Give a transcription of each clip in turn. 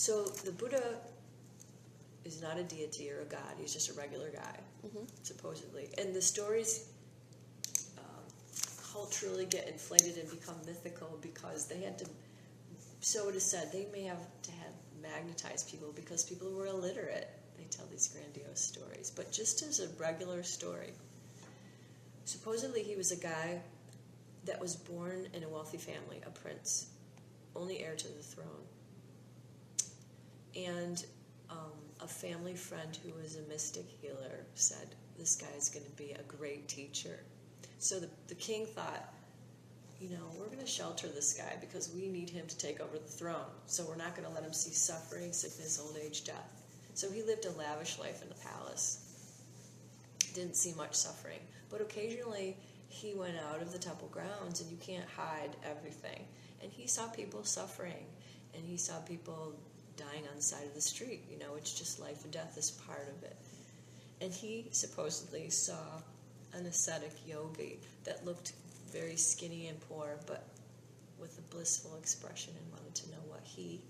So the Buddha is not a deity or a god. He's just a regular guy, supposedly. And the stories culturally get inflated and become mythical because they had to, so it is said, they may have to have magnetized people because people were illiterate. They tell these grandiose stories. But just as a regular story, supposedly he was a guy that was born in a wealthy family, a prince, only heir to the throne. And a family friend who was a mystic healer said, this guy is going to be a great teacher. So the king thought, we're going to shelter this guy because we need him to take over the throne. So we're not going to let him see suffering, sickness, old age, death. So he lived a lavish life in the palace. Didn't see much suffering. But occasionally he went out of the temple grounds, and you can't hide everything. And he saw people suffering, and he saw people dying on the side of the street. It's just life and death is part of it. And he supposedly saw an ascetic yogi that looked very skinny and poor, but with a blissful expression, and wanted to know what he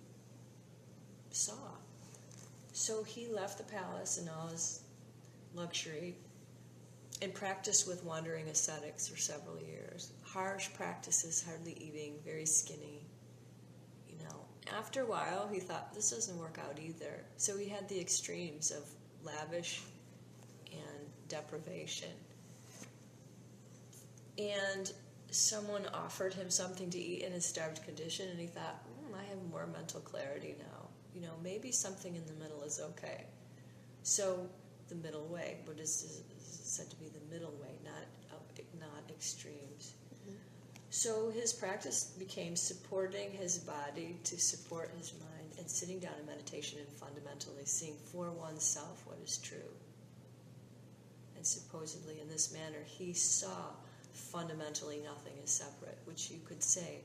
saw. So he left the palace in all his luxury and practiced with wandering ascetics for several years. Harsh practices, hardly eating, very skinny. After a while, he thought, this doesn't work out either. So he had the extremes of lavish and deprivation. And someone offered him something to eat in his starved condition, and he thought, I have more mental clarity now. Maybe something in the middle is okay. So the middle way, Buddhism is said to be the middle way, not extremes. So his practice became supporting his body to support his mind, and sitting down in meditation and fundamentally seeing for oneself what is true. And supposedly in this manner he saw fundamentally nothing is separate, which you could say,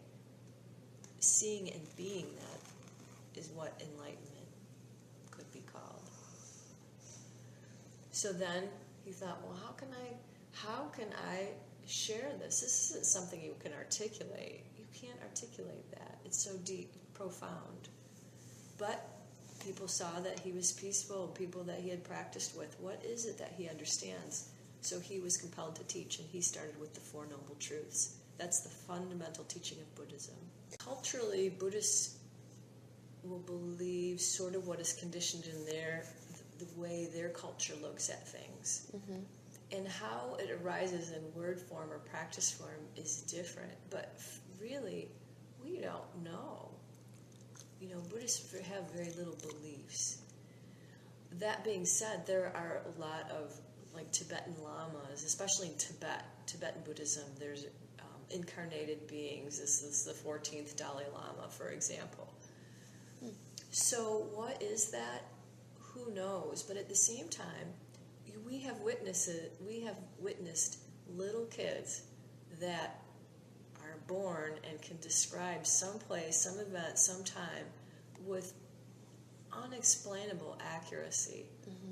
seeing and being that is what enlightenment could be called. So then he thought, well, how can I share this? This isn't something you can articulate. You can't articulate that. It's so deep, profound. But people saw that he was peaceful, people that he had practiced with. What is it that he understands? So he was compelled to teach, and he started with the Four Noble Truths. That's the fundamental teaching of Buddhism. Culturally, Buddhists will believe sort of what is conditioned in the way their culture looks at things. And how it arises in word form or practice form is different. But really, we don't know. Buddhists have very little beliefs. That being said, there are a lot of Tibetan lamas, especially in Tibetan Buddhism. There's incarnated beings. This is the 14th Dalai Lama, for example. So what is that? Who knows? But at the same time, we have witnessed little kids that are born and can describe some place, some event, some time with unexplainable accuracy.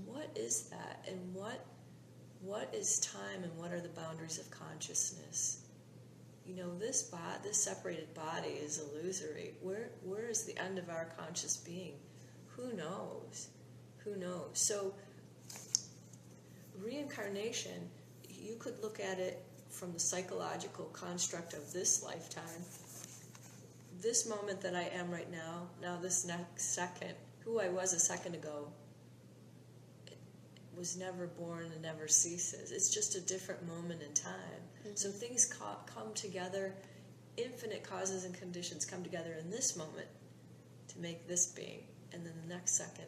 What is that? And what is time, and what are the boundaries of consciousness? This separated body is illusory. Where is the end of our conscious being? Who knows? So reincarnation, you could look at it from the psychological construct of this lifetime. This moment that I am right now this next second, who I was a second ago, was never born and never ceases. It's just a different moment in time. So things come together, infinite causes and conditions come together in this moment to make this being. And then the next second,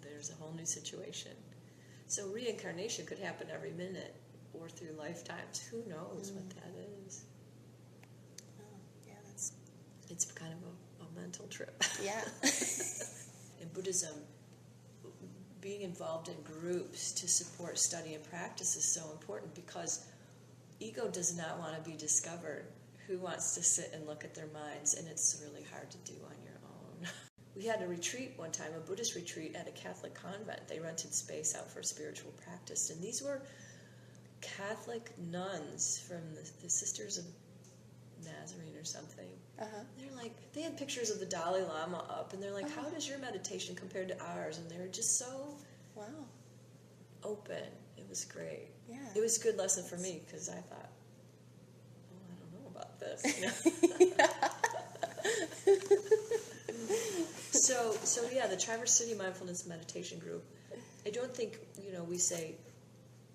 there's a whole new situation. So reincarnation could happen every minute or through lifetimes. Who knows what that is? It's kind of a mental trip. Yeah. In Buddhism, being involved in groups to support study and practice is so important because ego does not want to be discovered. Who wants to sit and look at their minds? And it's really hard to do on your own. We had a retreat one time, a Buddhist retreat at a Catholic convent. They rented space out for spiritual practice. And these were Catholic nuns from the Sisters of Nazarene or something. Uh-huh. They're like, they had pictures of the Dalai Lama up, and they're like, how does your meditation compare to ours? And they're just so Wow. open. It was great. Yeah. It was a good lesson for me, because I thought, oh, I don't know about this. So yeah, the Traverse City Mindfulness Meditation Group. I don't think,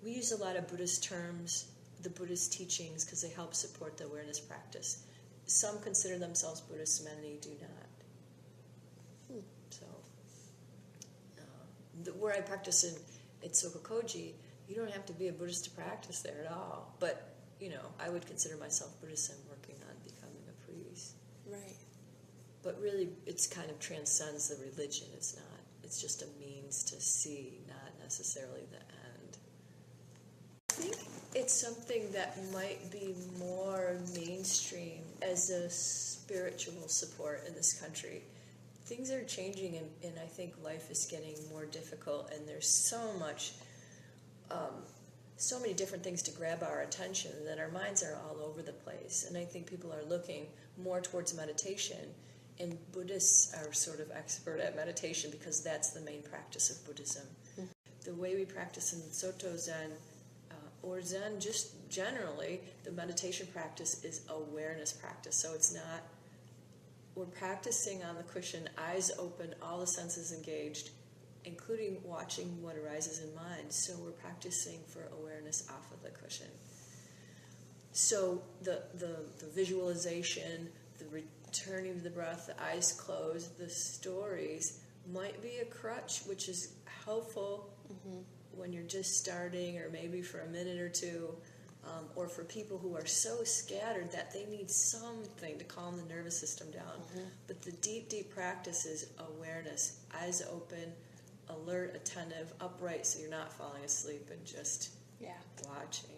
we use a lot of Buddhist terms, the Buddhist teachings, because they help support the awareness practice. Some consider themselves Buddhists, many do not. So, where I practice at Sokokoji, you don't have to be a Buddhist to practice there at all. But, I would consider myself Buddhist. I'm working on becoming a priest. Right. But really, it's kind of transcends the religion. It's not. It's just a means to see, not necessarily the end. I think it's something that might be more mainstream as a spiritual support in this country. Things are changing, and I think life is getting more difficult, and there's so many different things to grab our attention that our minds are all over the place. And I think people are looking more towards meditation, and Buddhists are sort of expert at meditation because that's the main practice of Buddhism. Mm-hmm. The way we practice in Soto Zen, or Zen just generally, the meditation practice is awareness practice. So it's not, we're practicing on the cushion, eyes open, all the senses engaged, including watching what arises in mind. So we're practicing for awareness off of the cushion. So the visualization, the returning to the breath, the eyes closed, the stories might be a crutch, which is helpful when you're just starting, or maybe for a minute or two, or for people who are so scattered that they need something to calm the nervous system down. But the deep, deep practice is awareness, eyes open, alert, attentive, upright, so you're not falling asleep and just watching.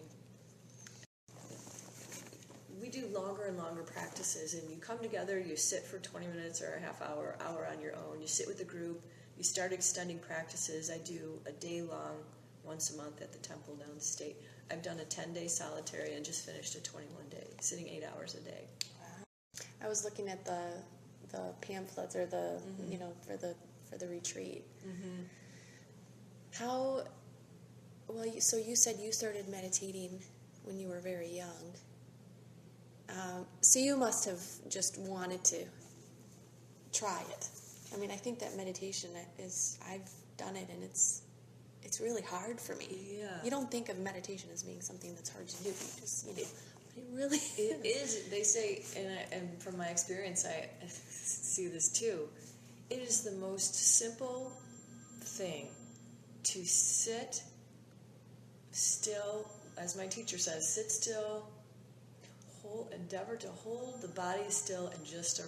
We do longer and longer practices, and you come together, you sit for 20 minutes or a half hour on your own. You sit with a group, you start extending practices. I do a day-long, once a month at the temple downstate. I've done a 10-day solitary and just finished a 21-day, sitting 8 hours a day. Wow. I was looking at the pamphlets, or the for the retreat. How well? So you said you started meditating when you were very young. So you must have just wanted to try it. I mean, I think that meditation I've done it, and it's really hard for me. Yeah. You don't think of meditation as being something that's hard to do. You just, but it really is. It is. They say, and from my experience, I see this too. It is the most simple thing to sit still, as my teacher says, sit still, endeavor to hold the body still, and just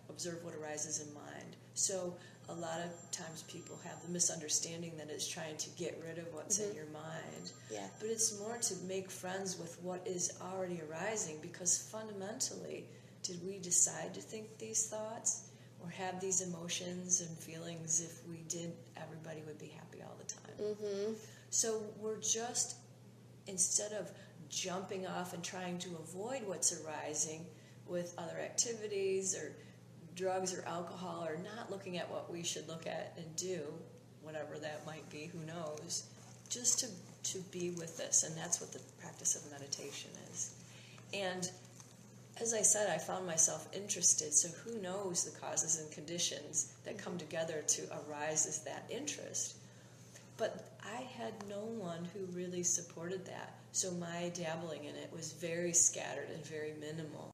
observe what arises in mind. So a lot of times people have the misunderstanding that it's trying to get rid of what's in your mind. Yeah. But it's more to make friends with what is already arising, because fundamentally, did we decide to think these thoughts or have these emotions and feelings? If we did, everybody would be happy all the time. So we're just, instead of jumping off and trying to avoid what's arising with other activities or drugs or alcohol, or not looking at what we should look at and do, whatever that might be, who knows, just to be with this. And that's what the practice of meditation is. And as I said, I found myself interested, so who knows the causes and conditions that come together to arise as that interest. But I had no one who really supported that, so my dabbling in it was very scattered and very minimal.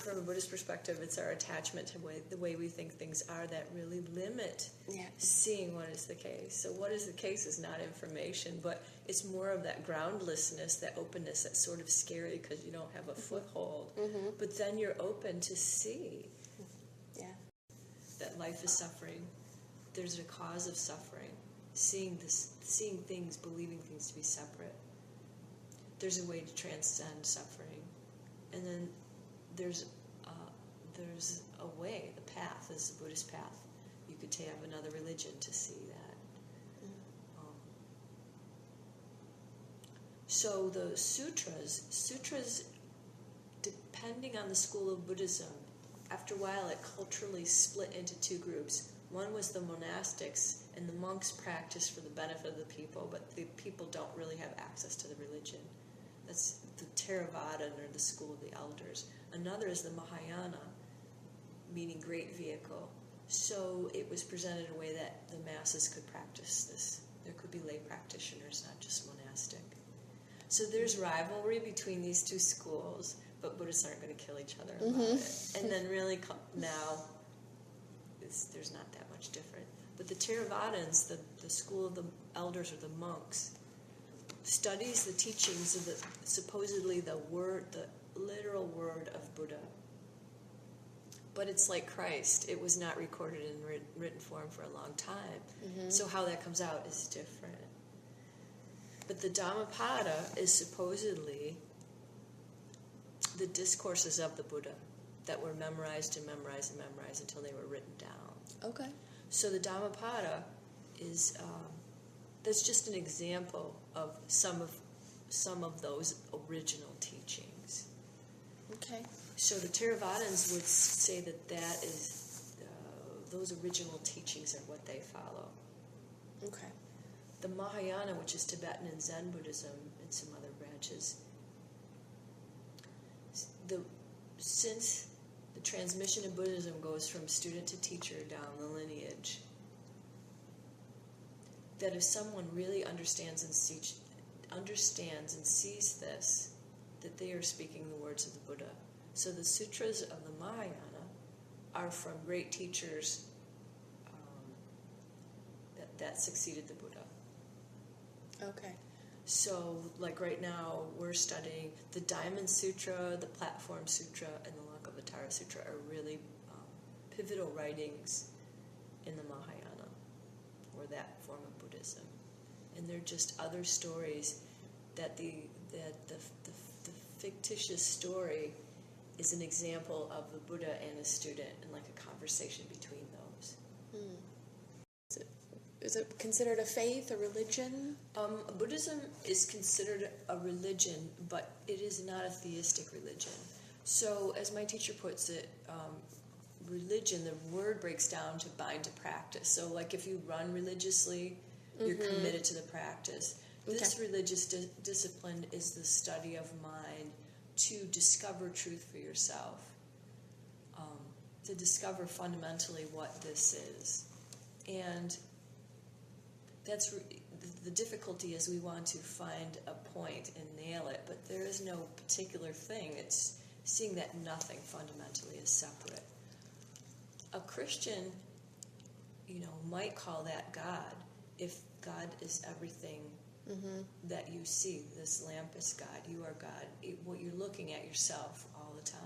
From a Buddhist perspective, it's our attachment to the way we think things are that really limit seeing what is the case. So what is the case is not information, but it's more of that groundlessness, that openness that's sort of scary because you don't have a foothold. But then you're open to see that life is suffering. There's a cause of suffering. Seeing things, believing things to be separate. There's a way to transcend suffering. And then there's a way, the path is the Buddhist path. You could have another religion to see that. So the sutras depending on the school of Buddhism, after a while it culturally split into two groups. One was the monastics, and the monks practiced for the benefit of the people, but the people don't really have access to the religion. That's the Theravada, or the school of the elders. Another is the Mahayana, meaning great vehicle. So it was presented in a way that the masses could practice this. There could be lay practitioners, not just monastic. So there's rivalry between these two schools, but Buddhists aren't going to kill each other about it. And then really now, there's not that much different. But the Theravadins, the school of the elders or the monks, studies the teachings of supposedly the literal word of Buddha. But it's like Christ. It was not recorded in written form for a long time. So how that comes out is different. But the Dhammapada is supposedly the discourses of the Buddha that were memorized and memorized and memorized until they were written down. Okay. So the Dhammapada is that's just an example of some of those original teachings. Okay. So the Theravadins would say that is those original teachings are what they follow. Okay. The Mahayana, which is Tibetan and Zen Buddhism and some other branches, since the transmission of Buddhism goes from student to teacher down the lineage, that if someone really understands and sees this, that they are speaking the words of the Buddha. So the sutras of the Mahayana are from great teachers that succeeded the Buddha. Okay. So, like right now, we're studying the Diamond Sutra, the Platform Sutra, and the Lankavatara Sutra are really pivotal writings in the Mahayana, or that form of Buddhism. And they're just other stories that the fictitious story is an example of the Buddha and a student, and like a conversation between those. Is it considered a faith, a religion? Buddhism is considered a religion, but it is not a theistic religion. So, as my teacher puts it, religion, the word breaks down to bind to practice. So, like if you run religiously, you're committed to the practice. This religious discipline is the study of mind to discover truth for yourself, to discover fundamentally what this is. And that's the difficulty is we want to find a point and nail it, but there is no particular thing. It's seeing that nothing fundamentally is separate. A Christian, might call that God, if God is everything that you see. This lamp is God. You are God. What you're looking at yourself all the time.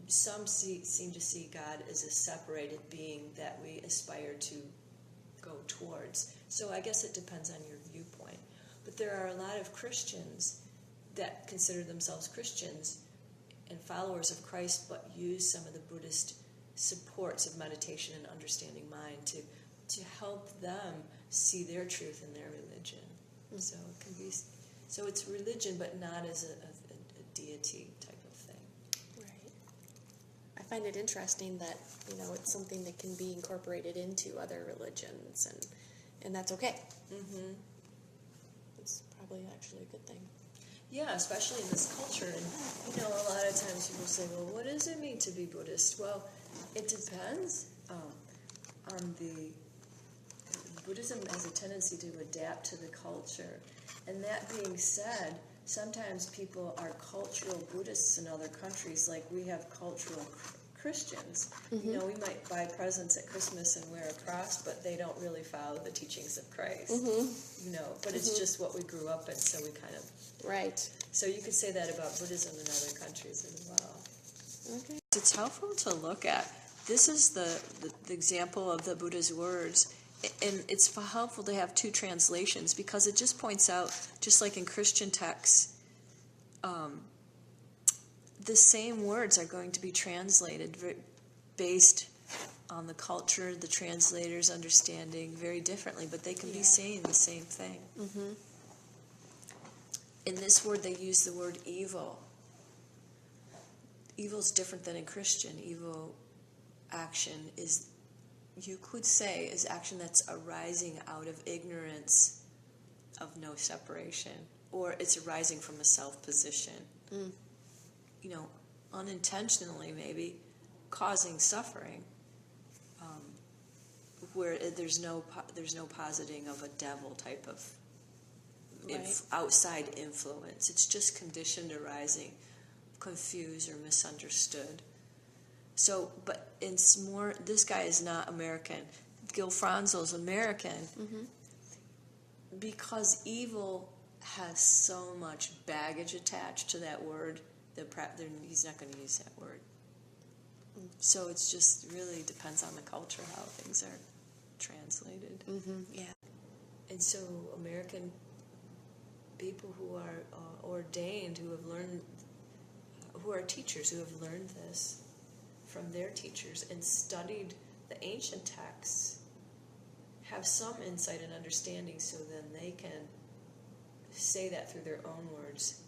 Some seem to see God as a separated being that we aspire to go towards. So I guess it depends on your viewpoint. But there are a lot of Christians that consider themselves Christians and followers of Christ, but use some of the Buddhist supports of meditation and understanding mind to help them see their truth in their religion. So it can be, so it's religion, but not as a deity type of thing. Right. I find it interesting that it's something that can be incorporated into other religions, and that's okay. It's probably actually a good thing. Yeah, especially in this culture. And a lot of times people say, "Well, what does it mean to be Buddhist?" Well, it depends on the. Buddhism has a tendency to adapt to the culture. And that being said, sometimes people are cultural Buddhists in other countries, like we have cultural Christians. We might buy presents at Christmas and wear a cross, but they don't really follow the teachings of Christ. But it's just what we grew up in, so we kind of... Right. So you could say that about Buddhism in other countries as well. Okay. It's helpful to look at. This is the example of the Buddha's words. And it's helpful to have two translations because it just points out, just like in Christian texts, the same words are going to be translated based on the culture, the translator's understanding very differently, but they can be saying the same thing. In this word, they use the word evil, evil's different than in Christian. Evil action is, you could say, is action that's arising out of ignorance of no separation, or it's arising from a self-position. You know, unintentionally maybe causing suffering, where there's no positing of a devil type of outside influence. It's just conditioned arising, confused or misunderstood. So, but it's more, this guy is not American. Gil Franzel's American because evil has so much baggage attached to that word that he's not going to use that word. So it's just really depends on the culture how things are translated. Yeah. And so American people who are ordained, who have learned, who are teachers, who have learned this from their teachers and studied the ancient texts, have some insight and understanding, so then they can say that through their own words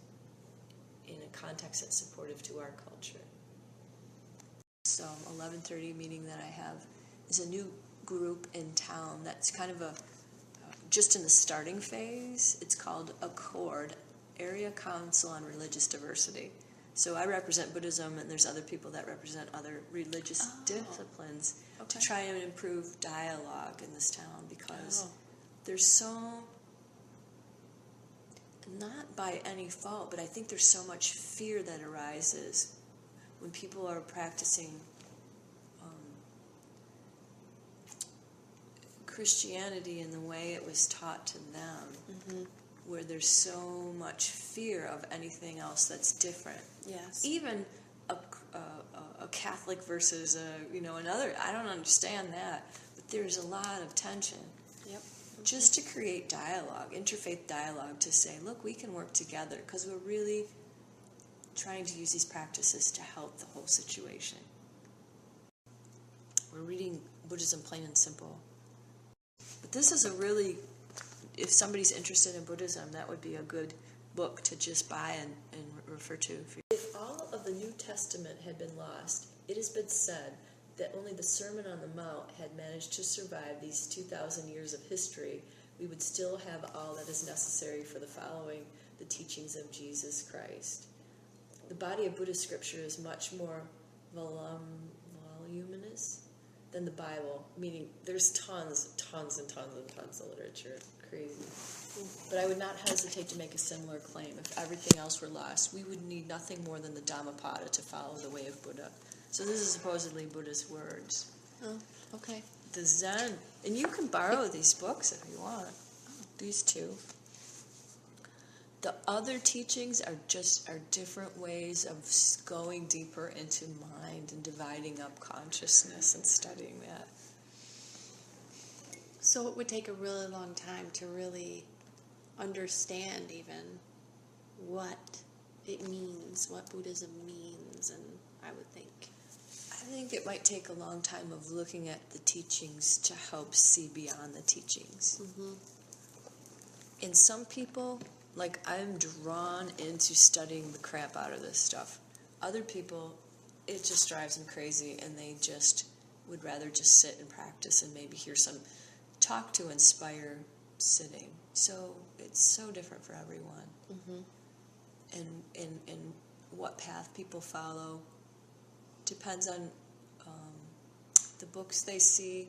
in a context that's supportive to our culture. So 11:30 meeting that I have is a new group in town that's kind of just in the starting phase. It's called ACCORD, Area Council on Religious Diversity. So I represent Buddhism, and there's other people that represent other religious disciplines to try and improve dialogue in this town, because there's so, not by any fault, but I think there's so much fear that arises when people are practicing Christianity in the way it was taught to them, where there's so much fear of anything else that's different. Yes. Even a Catholic versus another. I don't understand that, but there's a lot of tension. Yep. Just to create dialogue, interfaith dialogue, to say, look, we can work together, because we're really trying to use these practices to help the whole situation. We're reading Buddhism Plain and Simple. But this is a really, if somebody's interested in Buddhism, that would be a good book to just buy and refer to. If all of the New Testament had been lost, it has been said that only the Sermon on the Mount had managed to survive these 2,000 years of history, we would still have all that is necessary for the following the teachings of Jesus Christ. The body of Buddhist scripture is much more voluminous than the Bible, meaning there's tons of literature. Crazy. But I would not hesitate to make a similar claim. If everything else were lost, we would need nothing more than the Dhammapada to follow the way of Buddha. So this is supposedly Buddha's words. Oh, okay. The Zen, and you can borrow these books if you want. These two. The other teachings are different ways of going deeper into mind and dividing up consciousness and studying that. So it would take a really long time to really understand even what it means, what Buddhism means, and I would think. I think it might take a long time of looking at the teachings to help see beyond the teachings. And some people, like, I'm drawn into studying the crap out of this stuff. Other people, it just drives them crazy, and they just would rather just sit and practice and maybe hear some talk to inspire sitting. So it's so different for everyone. And what path people follow depends on the books they see.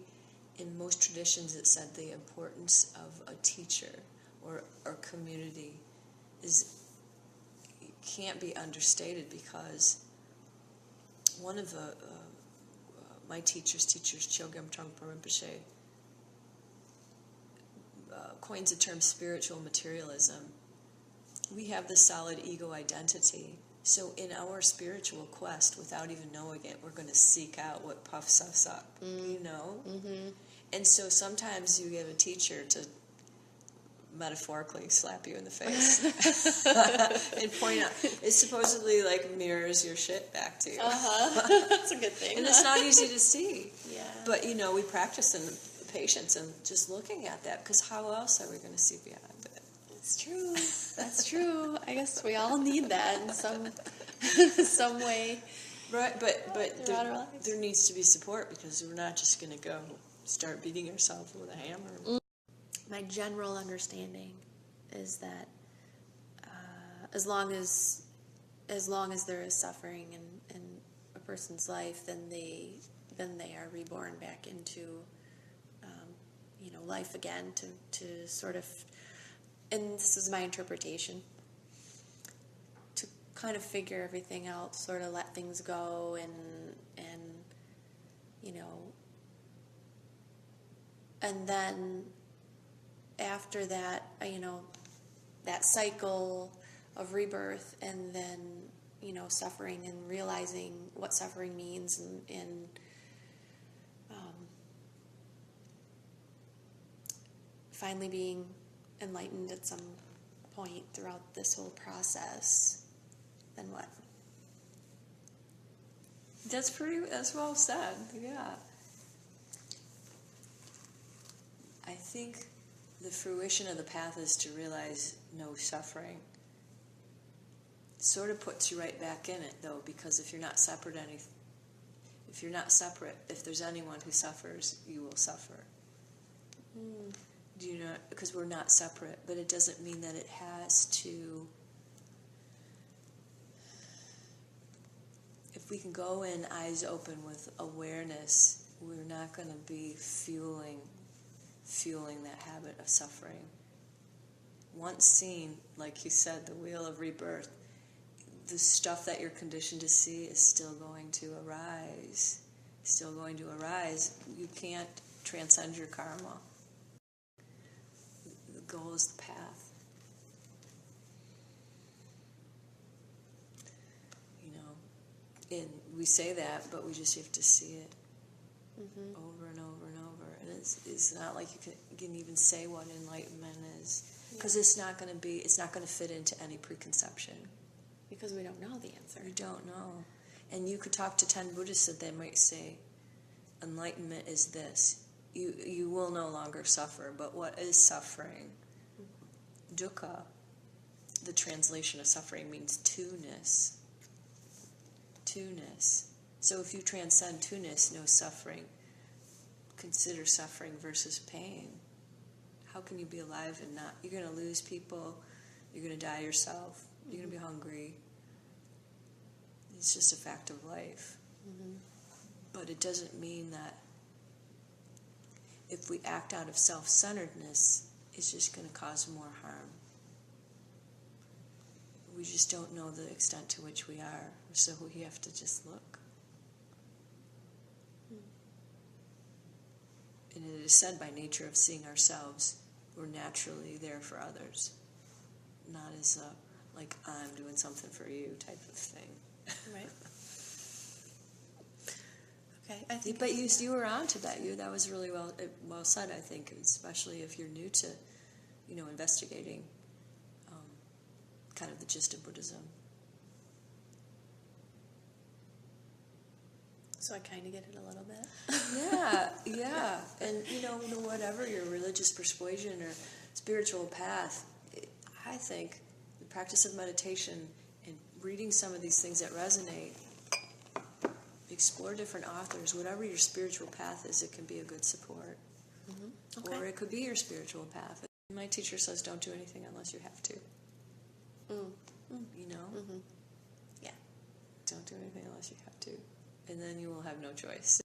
In most traditions, it said the importance of a teacher or community can't be understated, because one of my teacher's Chogyam Trungpa Rinpoche, coins the term spiritual materialism. We have this solid ego identity. So in our spiritual quest, without even knowing it, we're going to seek out what puffs us up, you know? And so sometimes you get a teacher to metaphorically slap you in the face and point out. It supposedly like mirrors your shit back to you. That's a good thing. And it's not easy to see. Yeah. But, we practice in patience and just looking at that, because how else are we going to see beyond it? It's true. That's true. I guess we all need that in some way. Right, but throughout our lives. there needs to be support, because we're not just going to go start beating yourself with a hammer. My general understanding is that as long as there is suffering in a person's life, then they are reborn back into life again to sort of, and this is my interpretation, to kind of figure everything out, sort of let things go, and and then after that, that cycle of rebirth, and then suffering, and realizing what suffering means, and finally being enlightened at some point throughout this whole process, then what? That's well said, yeah. I think the fruition of the path is to realize no suffering. It sort of puts you right back in it, though, because if you're not separate, if there's anyone who suffers, you will suffer. Do you know? Because we're not separate, but it doesn't mean that it has to. If we can go in eyes open with awareness, we're not going to be fueling that habit of suffering. Once seen, like you said, the wheel of rebirth, the stuff that you're conditioned to see is still going to arise. You can't transcend your karma. The goal is the path. And we say that, but we just have to see it over and over and over. And it's not like you can even say what enlightenment is, because it's not going to fit into any preconception. Because we don't know the answer. We don't know. And you could talk to 10 Buddhists that they might say, enlightenment is this. You will no longer suffer. But what is suffering? Dukkha, the translation of suffering, means two-ness. Two-ness. So if you transcend two-ness, no suffering, consider suffering versus pain. How can you be alive and not? You're going to lose people. You're going to die yourself. You're going to be hungry. It's just a fact of life. But it doesn't mean that if we act out of self-centeredness, it's just going to cause more harm. We just don't know the extent to which we are, so we have to just look. And it is said, by nature of seeing ourselves, we're naturally there for others, not as a, like, I'm doing something for you type of thing. Right. Okay, I think. But you were on to that. That was really well said, I think, especially if you're new to, investigating kind of the gist of Buddhism. So I kind of get it a little bit. Yeah. And, whatever your religious persuasion or spiritual path, I think the practice of meditation and reading some of these things that resonate, explore different authors, whatever your spiritual path is, it can be a good support. Okay. Or it could be your spiritual path. My teacher says don't do anything unless you have to. Yeah. Don't do anything unless you have to. And then you will have no choice.